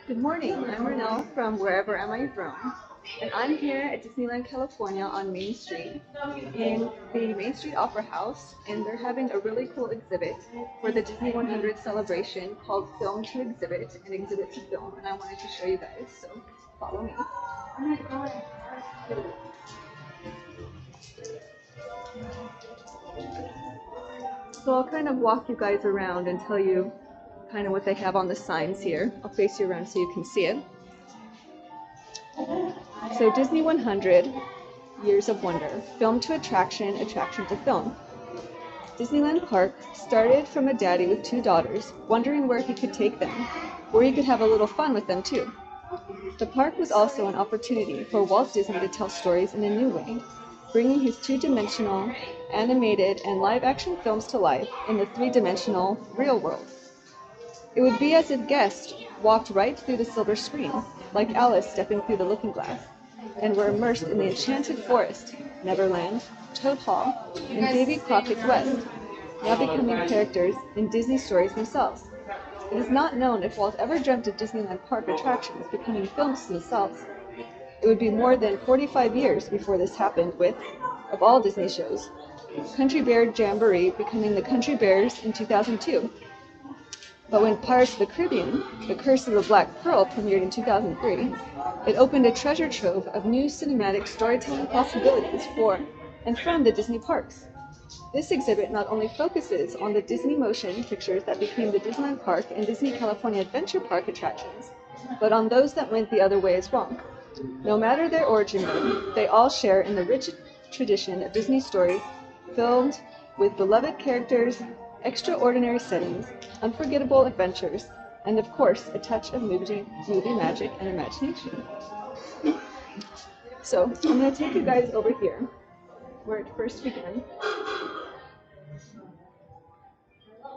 Good morning. I'm Ronelle from Wherever Am I From, and I'm here at Disneyland, California on Main Street in the Main Street Opera House, and they're having a really cool exhibit for the Disney 100 celebration called Film to Exhibit and Exhibit to Film, and I wanted to show you guys, so follow me. So I'll kind of walk you guys around and tell you kind of what they have on the signs here. I'll face you around so you can see it. So Disney 100, Years of Wonder, film to attraction, attraction to film. Disneyland Park started from a daddy with two daughters, wondering where he could take them, where he could have a little fun with them too. The park was also an opportunity for Walt Disney to tell stories in a new way, bringing his two-dimensional, animated, and live-action films to life in the three-dimensional, real world. It would be as if guests walked right through the silver screen, like Alice stepping through the looking glass, and were immersed in the enchanted forest, Neverland, Toad Hall, and Davy Crockett's West, now becoming characters in Disney stories themselves. It is not known if Walt ever dreamt of Disneyland Park attractions becoming films themselves. It would be more than 45 years before this happened with, of all Disney shows, Country Bear Jamboree becoming the Country Bears in 2002. But when Pirates of the Caribbean, The Curse of the Black Pearl premiered in 2003, it opened a treasure trove of new cinematic storytelling possibilities for and from the Disney parks. This exhibit not only focuses on the Disney motion pictures that became the Disneyland Park and Disney California Adventure Park attractions, but on those that went the other way as well. No matter their origin, they all share in the rich tradition of Disney stories filled with beloved characters, extraordinary settings, unforgettable adventures, and of course, a touch of movie magic and imagination. So, I'm going to take you guys over here, where it first began.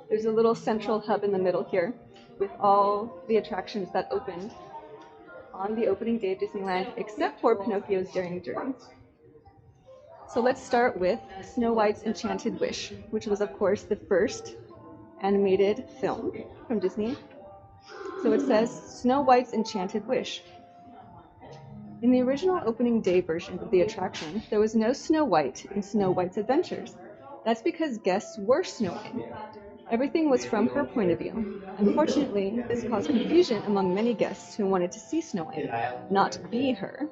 There's a little central hub in the middle here, with all the attractions that opened on the opening day of Disneyland, except for Pinocchio's Daring Journey. So let's start with Snow White's Enchanted Wish, which was, of course, the first animated film from Disney. So it says, Snow White's Enchanted Wish. In the original opening day version of the attraction, there was no Snow White in Snow White's Adventures. That's because guests were Snow White. Everything was from her point of view. Unfortunately, this caused confusion among many guests who wanted to see Snow White, not be her.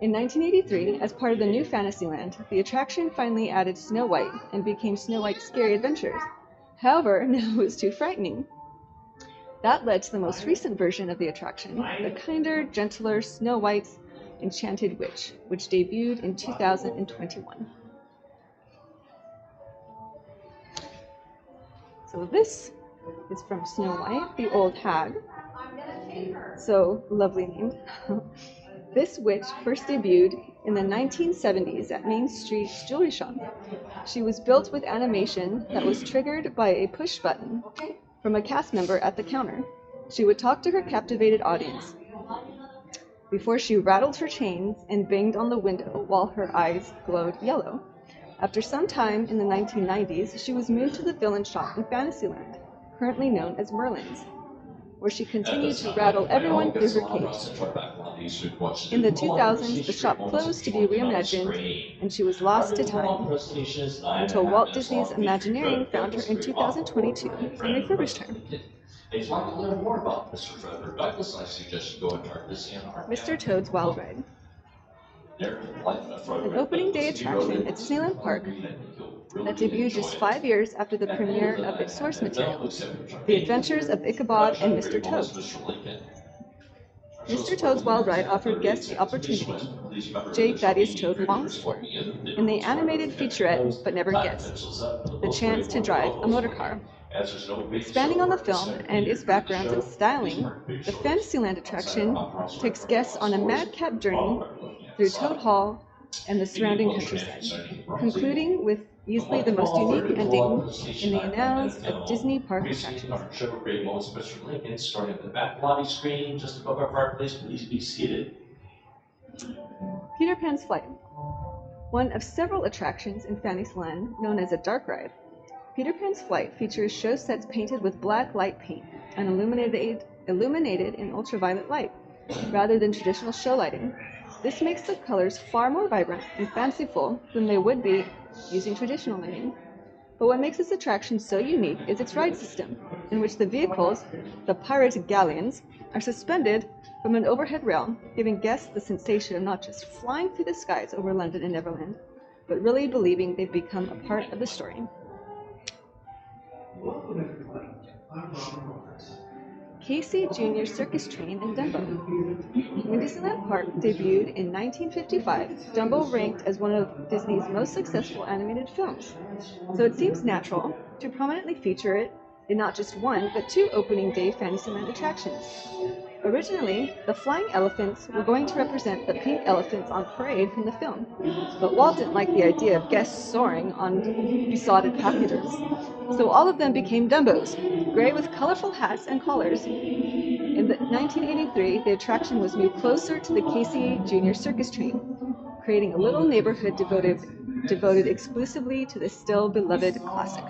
In 1983, as part of the new Fantasyland, the attraction finally added Snow White and became Snow White's Scary Adventures. However, now it was too frightening. That led to the most recent version of the attraction, the kinder, gentler Snow White's Enchanted Witch, which debuted in 2021. So this is from Snow White, the Old Hag. So lovely named. This witch first debuted in the 1970s at Mainstreet's jewelry shop. She was built with animation that was triggered by a push button from a cast member at the counter. She would talk to her captivated audience before she rattled her chains and banged on the window while her eyes glowed yellow. After some time in the 1990s, she was moved to the villain shop in Fantasyland, currently known as Merlin's, where she continued to rattle everyone through her cage. In the 2000s, the shop closed to be reimagined, and she was lost to time, until Walt Disney's Imagineering found her in 2022 and refurbished her. If you'd like to learn more about Mr. Frederick Douglass, I suggest you go and try Mr. Toad's Wild Ride. An opening day attraction at Disneyland Park that debuted just 5 years after the premiere of its source material, The Adventures of Ichabod and Mr. Toad. Mr. Toad's Wild Ride offered guests the opportunity, J. Thaddeus Toad longs for, in the animated featurette but never gets, the chance to drive a motor car. Expanding on the film and its backgrounds and styling, the Fantasyland attraction takes guests on a madcap journey through Toad Hall and the surrounding countryside, concluding with easily the most unique ending in the annals of Disney park attractions. Great moments, Mr. Lincoln, starting at the back lobby screen just above our fireplace. Please be seated. Peter Pan's Flight, one of several attractions in Fantasyland known as a dark ride. Peter Pan's Flight features show sets painted with black light paint and illuminated in ultraviolet light, rather than traditional show lighting. This makes the colors far more vibrant and fanciful than they would be using traditional lighting. But what makes this attraction so unique is its ride system, in which the vehicles, the pirate galleons, are suspended from an overhead rail, giving guests the sensation of not just flying through the skies over London and Neverland, but really believing they've become a part of the story. Casey Jr. Circus Train in Dumbo. When Disneyland Park debuted in 1955, Dumbo ranked as one of Disney's most successful animated films. So it seems natural to prominently feature it in not just one, but two opening day Fantasyland attractions. Originally, the flying elephants were going to represent the pink elephants on parade from the film, but Walt didn't like the idea of guests soaring on besotted pachyderms, so all of them became Dumbos, gray with colorful hats and collars. In 1983, the attraction was moved closer to the Casey Jr. Circus Train, creating a little neighborhood devoted exclusively to the still beloved classic.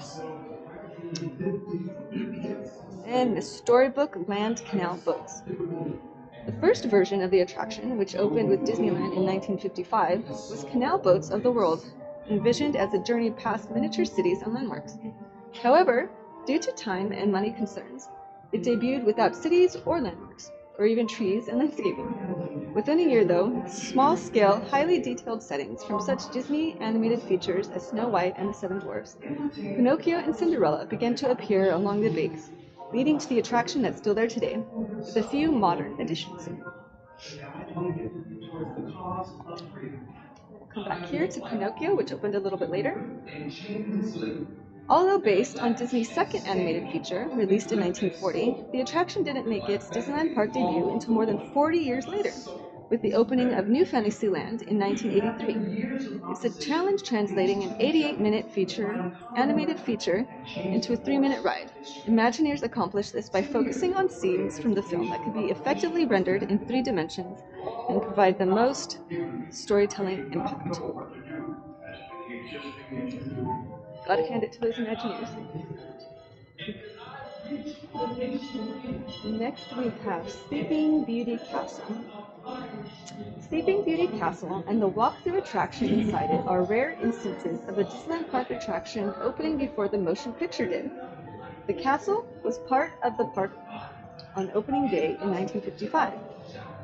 And the storybook Land Canal boats. The first version of the attraction, which opened with Disneyland in 1955, was Canal Boats of the World, envisioned as a journey past miniature cities and landmarks. However, due to time and money concerns, it debuted without cities or landmarks, or even trees and landscaping. Within a year, though, small-scale, highly detailed settings from such Disney animated features as Snow White and the Seven Dwarfs, Pinocchio and Cinderella began to appear along the banks, leading to the attraction that's still there today, with a few modern additions. We'll come back here to Pinocchio, which opened a little bit later. Although based on Disney's second animated feature, released in 1940, the attraction didn't make its Disneyland Park debut until more than 40 years later, with the opening of New Fantasyland in 1983. It's a challenge translating an 88-minute animated feature into a 3-minute ride. Imagineers accomplished this by focusing on scenes from the film that could be effectively rendered in 3 dimensions and provide the most storytelling impact. Gotta hand it to those Imagineers. Next we have Sleeping Beauty Castle. Sleeping Beauty Castle and the walkthrough attraction inside it are rare instances of a Disneyland Park attraction opening before the motion picture did. The castle was part of the park on opening day in 1955.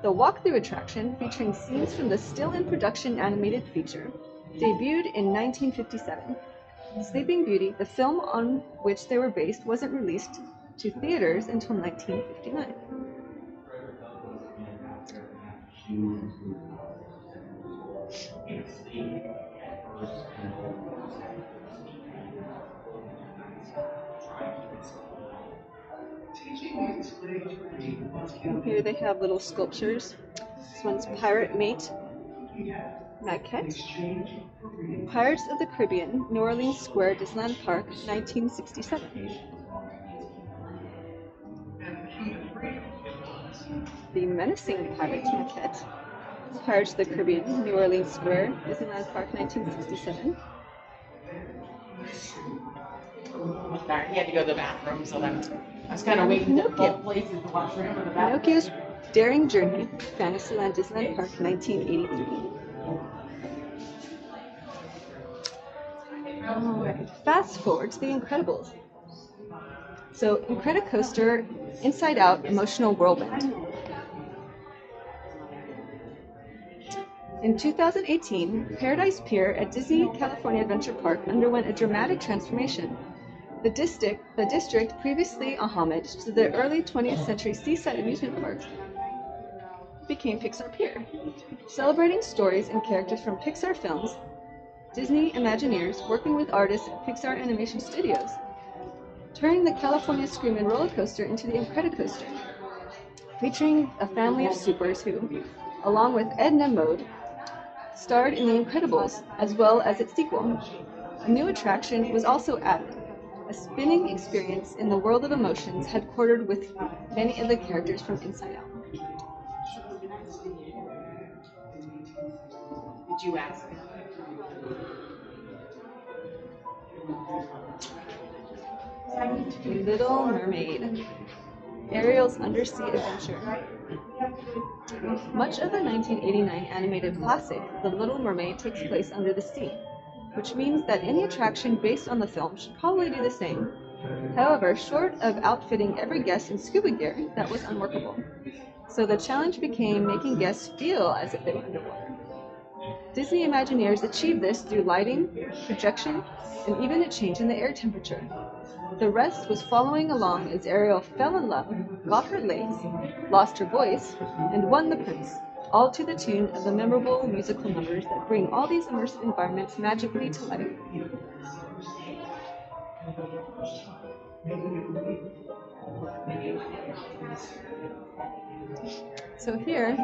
The walkthrough attraction, featuring scenes from the still-in-production animated feature, debuted in 1957. Sleeping Beauty, the film on which they were based, wasn't released to theaters until 1959. Here they have little sculptures. This one's Pirate Mate, Maquette. Pirates of the Caribbean, New Orleans Square, Disneyland Park, 1967. The Menacing Pirates Maquette. Pirates of the Caribbean, New Orleans Square, Disneyland Park, 1967. Sorry, he had to go to the bathroom, so I was kind of waiting at both places to watch for him for the bathroom. Pinocchio's Daring Journey, Fantasyland, Disneyland Park, 1983. Alright, fast forward to The Incredibles. So, Incredicoaster, Inside Out, Emotional Whirlwind. In 2018, Paradise Pier at Disney California Adventure Park underwent a dramatic transformation. The district, previously a homage to the early 20th century seaside amusement parks, became Pixar Pier, celebrating stories and characters from Pixar films. Disney Imagineers, working with artists at Pixar Animation Studios, turning the California Screamin' roller coaster into the Incredicoaster, featuring a family of supers who, along with Edna Mode, starred in The Incredibles, as well as its sequel. A new attraction was also added, a spinning experience in the world of emotions headquartered with many of the characters from Inside Out. Did you ask? Little Mermaid. Ariel's undersea adventure. Much of the 1989 animated classic, The Little Mermaid, takes place under the sea, which means that any attraction based on the film should probably do the same. However, short of outfitting every guest in scuba gear, that was unworkable. So the challenge became making guests feel as if they were underwater. Disney Imagineers achieved this through lighting, projection, and even a change in the air temperature. The rest was following along as Ariel fell in love, got her legs, lost her voice, and won the prince, all to the tune of the memorable musical numbers that bring all these immersive environments magically to life. So here,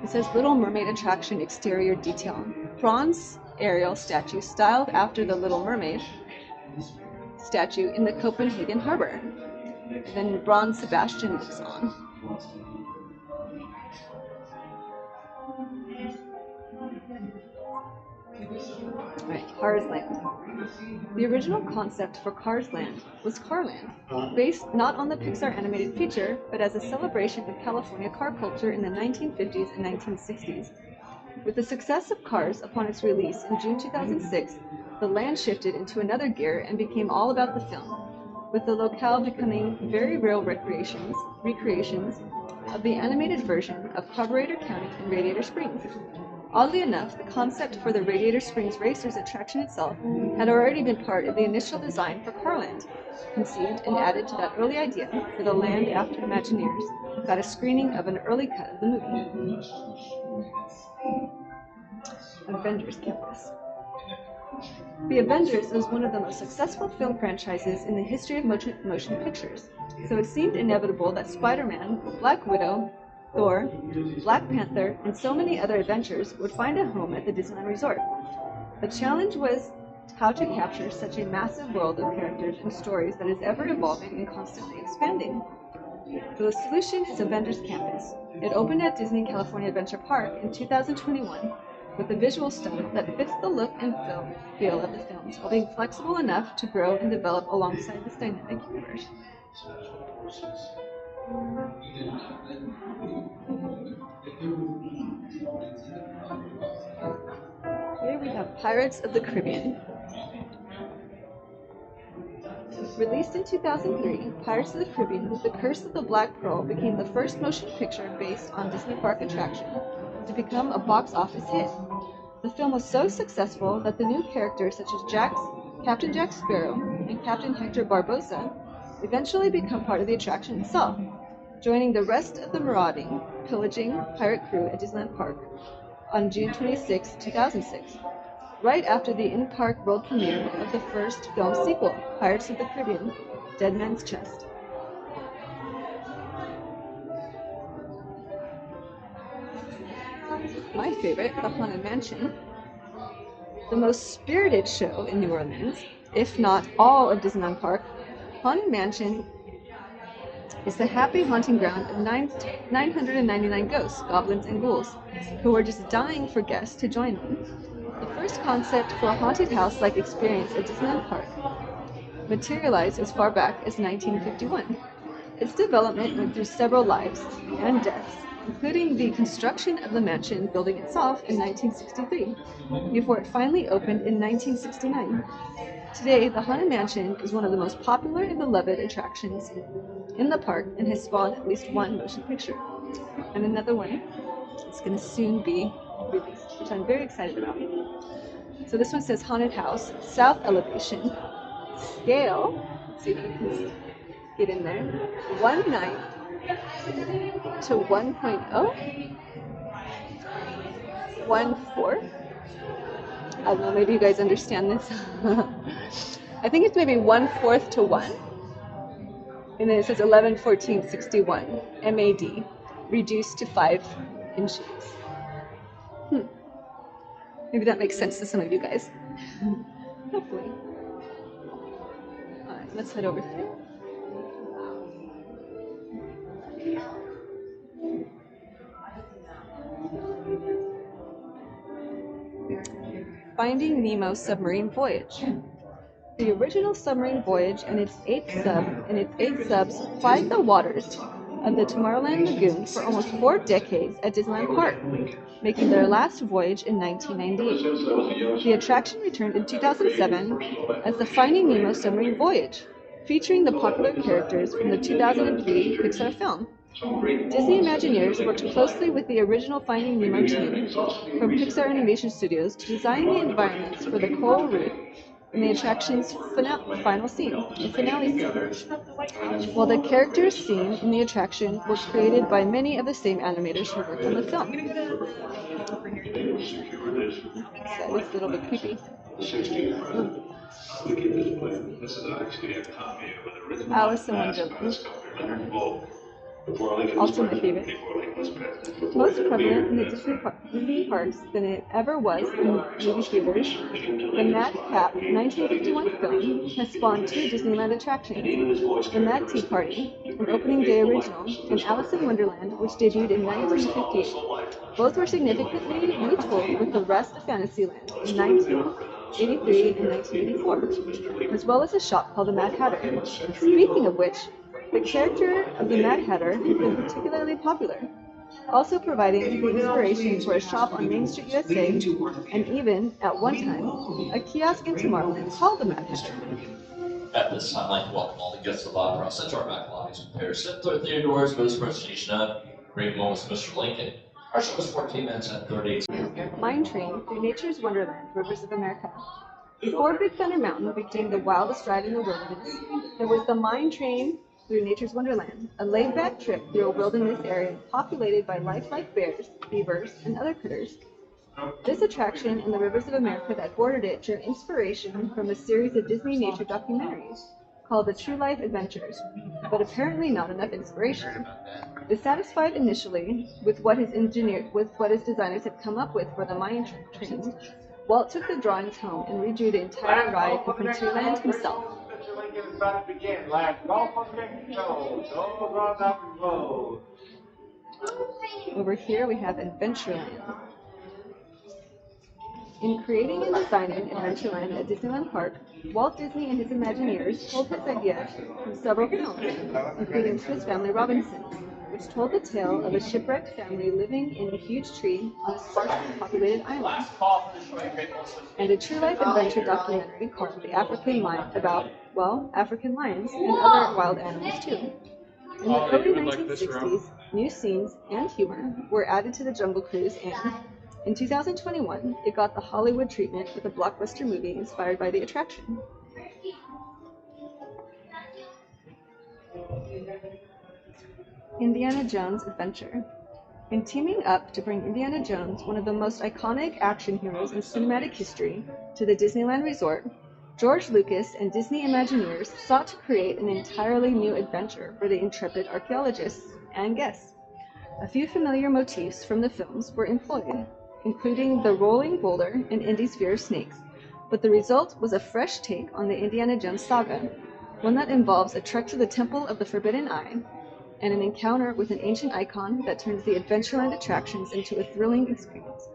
it says Little Mermaid attraction exterior detail. Bronze Ariel statue styled after the Little Mermaid statue in the Copenhagen harbor. And then bronze Sebastian looks on. Alright, Cars Land. The original concept for Cars Land was Carland, based not on the Pixar animated feature, but as a celebration of California car culture in the 1950s and 1960s. With the success of Cars upon its release in June 2006, the land shifted into another gear and became all about the film, with the locale becoming very real recreations of the animated version of Carburetor County in Radiator Springs. Oddly enough, the concept for the Radiator Springs Racers attraction itself had already been part of the initial design for Carland, conceived and added to that early idea for the land after Imagineers got a screening of an early cut of the movie. Avengers Campus. The Avengers was one of the most successful film franchises in the history of motion pictures, so it seemed inevitable that Spider-Man, Black Widow, Thor, Black Panther, and so many other Avengers would find a home at the Disneyland Resort. The challenge was how to capture such a massive world of characters and stories that is ever evolving and constantly expanding. So the solution is Avengers Campus. It opened at Disney California Adventure Park in 2021 with a visual style that fits the look and feel of the films while being flexible enough to grow and develop alongside this dynamic universe. Here we have Pirates of the Caribbean. Released in 2003, Pirates of the Caribbean, The Curse of the Black Pearl became the first motion picture based on Disney Park attraction to become a box office hit. The film was so successful that the new characters such as Captain Jack Sparrow and Captain Hector Barbossa eventually become part of the attraction itself, joining the rest of the marauding, pillaging pirate crew at Disneyland Park on June 26, 2006, right after the in-park world premiere of the first film sequel, Pirates of the Caribbean, Dead Man's Chest. My favorite, the Haunted Mansion, the most spirited show in New Orleans, if not all of Disneyland Park. Haunted Mansion is the happy haunting ground of 999 ghosts, goblins, and ghouls, who are just dying for guests to join them. The first concept for a haunted house-like experience at Disneyland Park materialized as far back as 1951. Its development went through several lives and deaths, including the construction of the mansion building itself in 1963, before it finally opened in 1969. Today, the Haunted Mansion is one of the most popular and beloved attractions in the park and has spawned at least one motion picture. And another one is going to soon be released, which I'm very excited about. So this one says Haunted House, South Elevation, scale, let's see if we can get in there, 1/9 to 1.0, 1/4. I don't know, maybe you guys understand this. I think it's maybe 1/4 to 1. And then it says 11/14/61 MAD, reduced to 5 inches. Maybe that makes sense to some of you guys. Hopefully. All right, let's head over here. Finding Nemo submarine voyage. the original submarine voyage and its eighth subs plied the waters of the Tomorrowland Lagoon for almost 4 decades at Disneyland Park, making their last voyage in 1998. The attraction returned in 2007 as the Finding Nemo submarine voyage, featuring the popular characters from the 2003 Pixar film. Disney Imagineers worked closely with the original Finding Nemo team from Pixar Animation Studios to design the environments for the coral reef in the attraction's finale scene. While the characters seen in the attraction were created by many of the same animators who worked on the film. That is a little bit creepy. Alice in Wonderland. Also my favorite. Most prevalent in the Disney parks than it ever was in movie theaters, the Mad Cap 1951 film has spawned 2 Disneyland attractions, the Mad Tea Party, an opening day original, and Alice in Wonderland, which debuted in 1958. Both were significantly retooled with the rest of Fantasyland in 1983 and 1984, as well as a shop called the Mad Hatter. Speaking of which, the character of the Mad Hatter has been particularly popular, also providing the inspiration for a shop on Mainstreet, USA, and even, at one time, a kiosk in Tomorrowland called the Mad Hatter. At this time, I'd like to welcome all the guests of the Opera Center, our back lobbies with Paris Simpler Theodore's most presentation of Great Moments with Mr. Lincoln. Our show is 14 minutes and 38 seconds. Mine Train through Nature's Wonderland, Rivers of America. Before Big Thunder Mountain became the wildest ride in the wilderness, there was the Mine Train through Nature's Wonderland, a laid-back trip through a wilderness area populated by lifelike bears, beavers, and other critters. This attraction and the rivers of America that bordered it drew inspiration from a series of Disney nature documentaries called The True Life Adventures, but apparently not enough inspiration. Dissatisfied initially with what his designers had come up with for the Mine Train, Walt took the drawings home and redrew the entire ride in Frontierland himself. Is about to begin. Last golf on Mexico. Those are up and close. Over here we have Adventureland. In creating and designing Adventureland at Disneyland Park, Walt Disney and his Imagineers pulled his idea from several films, including Swiss Family Robinson, which told the tale of a shipwrecked family living in a huge tree on a sparsely populated island, and a true-life adventure documentary called The African Lion about, well, African lions and other wild animals too. In the early 1960s, new scenes and humor were added to the Jungle Cruise, and in 2021, it got the Hollywood treatment with a blockbuster movie inspired by the attraction. Indiana Jones Adventure. In teaming up to bring Indiana Jones, one of the most iconic action heroes in cinematic history, to the Disneyland Resort, George Lucas and Disney Imagineers sought to create an entirely new adventure for the intrepid archaeologists and guests. A few familiar motifs from the films were employed, including the rolling boulder and Indy's fear of snakes, but the result was a fresh take on the Indiana Jones saga, one that involves a trek to the Temple of the Forbidden Eye, and an encounter with an ancient icon that turns the Adventureland attractions into a thrilling experience.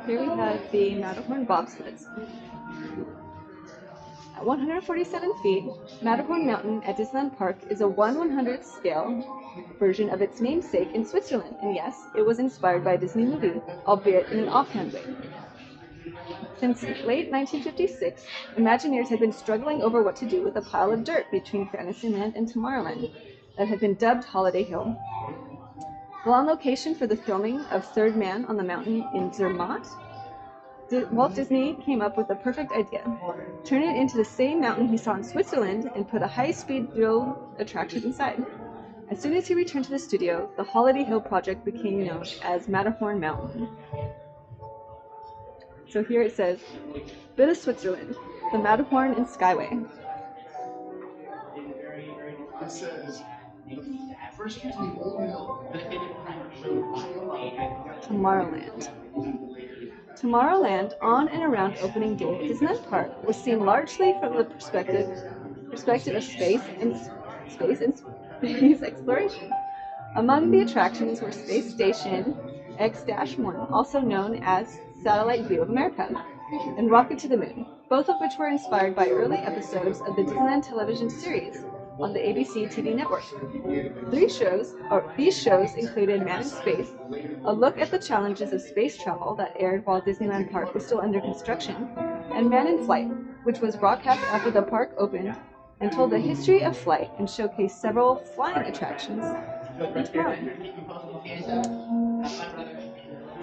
Here we have the Matterhorn bobsleds. At 147 feet, Matterhorn Mountain at Disneyland Park is a 1/100th scale version of its namesake in Switzerland, and yes, it was inspired by a Disney movie, albeit in an offhand way. Since late 1956, Imagineers had been struggling over what to do with a pile of dirt between Fantasyland and Tomorrowland that had been dubbed Holiday Hill. While on location for the filming of Third Man on the Mountain in Zermatt, Walt Disney came up with the perfect idea: turn it into the same mountain he saw in Switzerland and put a high-speed thrill attraction inside. As soon as he returned to the studio, the Holiday Hill project became known as Matterhorn Mountain. So here it says, Bit of Switzerland, the Matterhorn and Skyway. It says, Tomorrowland. Tomorrowland, on and around opening day at Disneyland Park, was seen largely from the perspective of space exploration. Among the attractions were Space Station, X-1, also known as Satellite View of America, and Rocket to the Moon, both of which were inspired by early episodes of the Disneyland television series on the ABC TV network. These shows included Man in Space, a look at the challenges of space travel that aired while Disneyland Park was still under construction, and Man in Flight, which was broadcast after the park opened and told the history of flight and showcased several flying attractions in Tomorrowland.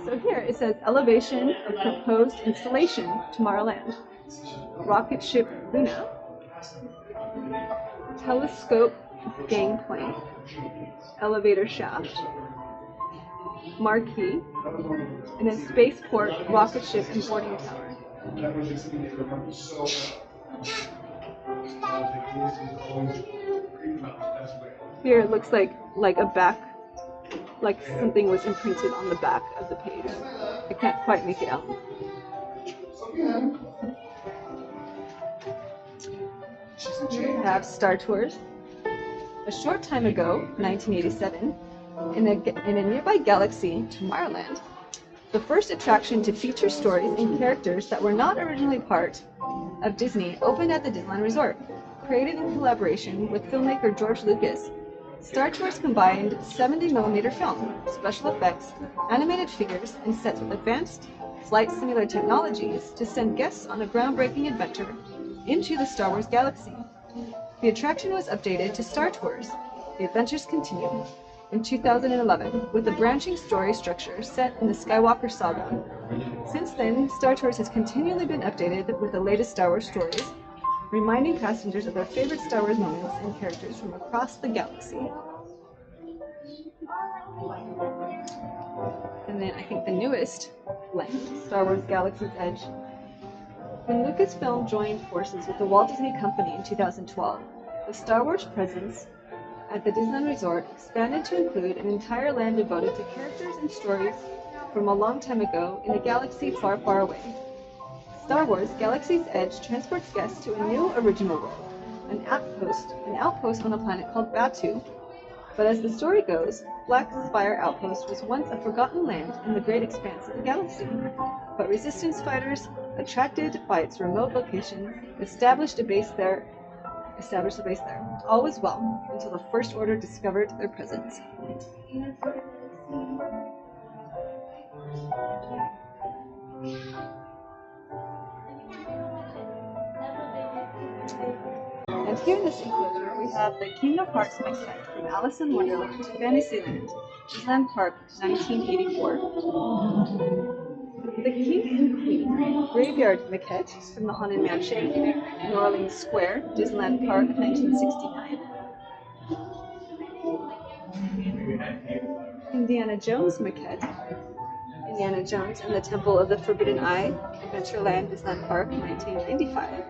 So here it says elevation of proposed installation, Tomorrowland. Rocket ship Luna, telescope gangplank, elevator shaft, marquee, and then spaceport, rocket ship, and boarding tower. Here it looks like a back, like something was imprinted on the back of the page. I can't quite make it out. Here we have Star Tours. A short time ago, 1987, in a nearby galaxy, Tomorrowland, the first attraction to feature stories and characters that were not originally part of Disney opened at the Disneyland Resort. Created in collaboration with filmmaker George Lucas, Star Tours combined 70mm film, special effects, animated figures, and sets with advanced flight simulator technologies to send guests on a groundbreaking adventure into the Star Wars galaxy. The attraction was updated to Star Tours. The adventures continue in 2011 with a branching story structure set in the Skywalker saga. Since then, Star Tours has continually been updated with the latest Star Wars stories, reminding passengers of their favorite Star Wars moments and characters from across the galaxy. And then I think the newest land, Star Wars Galaxy's Edge. When Lucasfilm joined forces with the Walt Disney Company in 2012, the Star Wars presence at the Disneyland Resort expanded to include an entire land devoted to characters and stories from a long time ago in a galaxy far, far away. Star Wars Galaxy's Edge transports guests to a new original world, an outpost on a planet called Batuu. But as the story goes, Black Spire Outpost was once a forgotten land in the great expanse of the galaxy. But resistance fighters, attracted by its remote location, established a base there. All was well until the First Order discovered their presence. And here in this enclosure, we have the King of Hearts maquette from Alice in Wonderland to Fantasyland, Disneyland Park, 1984. The King and Queen Graveyard maquette from the Haunted Mansion, New Orleans Square, Disneyland Park, 1969. Indiana Jones maquette, Indiana Jones and the Temple of the Forbidden Eye, Adventureland, Disneyland Park, 1995.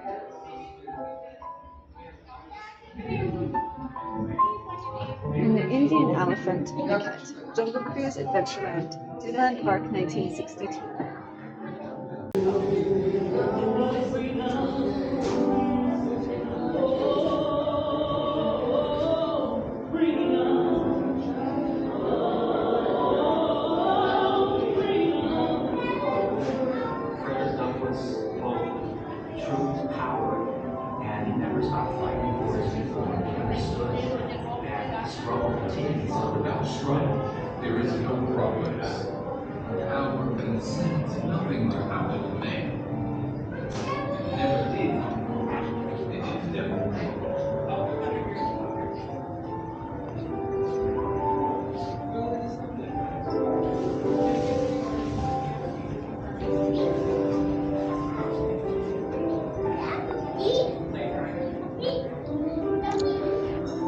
And the Indian Elephant maquette, Jungle Cruise Adventureland, Disneyland Park, 1962. There is no progress. Our consent, nothing will happen to man. Never did. It is never.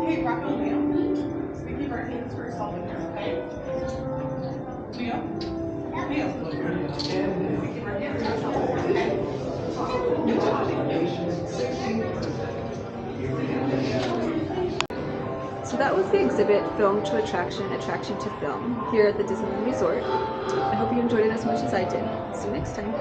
Hey, Rocco, Leo. So we keep our hands first all in there, okay? Leo? Leo. We keep our hands first all in there, okay? So that was the exhibit Film to Attraction, Attraction to Film here at the Disneyland Resort. I hope you enjoyed it as much as I did. See you next time.